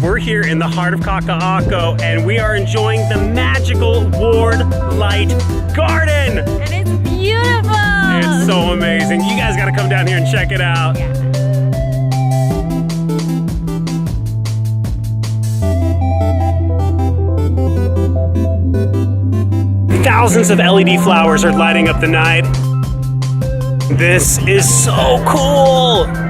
and we're here in the heart of Kaka'ako, and we are enjoying the magical Ward Light Garden. And it's beautiful. It's so amazing. You guys gotta come down here and check it out. Yeah. Thousands of LED flowers are lighting up the night. This is so cool.